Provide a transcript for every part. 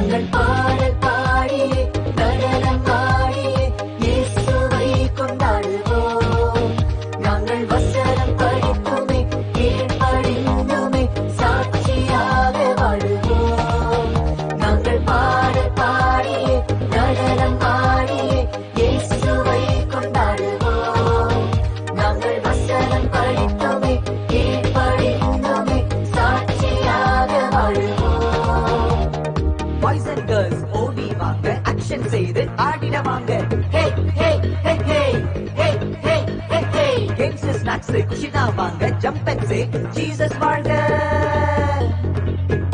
நாங்கள் பாடல் பாடியே நடனம் ஆடியே இயேசுவை கொண்டாடுவோம். நாங்கள் வசனம் படித்துமே கீழ்ப்படிந்துமே சாட்சியாக வாழுவோம். நாங்கள் பாடல் பாடியே நடனம் ஆடியே இயேசுவை கொண்டாடுவோம். நாங்கள் வசனம் படித்துமே கீழ்ப்படிந்துமே சாட்சியாக வாழுவோம். பாய்ஸ் அண்ட் கேர்ள்ஸ் ஓடி வாங்க, ஆக்ஷன் செய்து ஆடிட வாங்க. ஹே ஹே ஹே ஹே ஹே ஹே ஹே ஹே. கேம்ஸ் ஸ்நாக்ஸ் குஷினா வாங்க, ஜம்ப் அண்ட் சே ஜீசஸ் வாழ்க.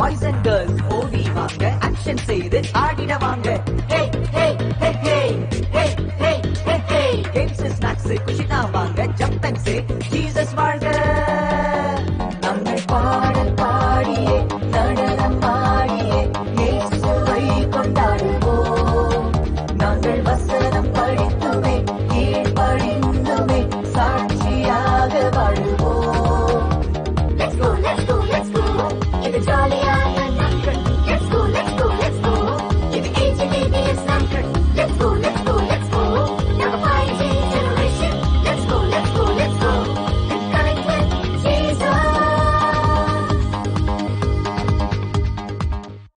பாய்ஸ் அண்ட் கேர்ள்ஸ் ஓடி வாங்க, ஆக்ஷன் செய்து ஆடிட வாங்க. ஹே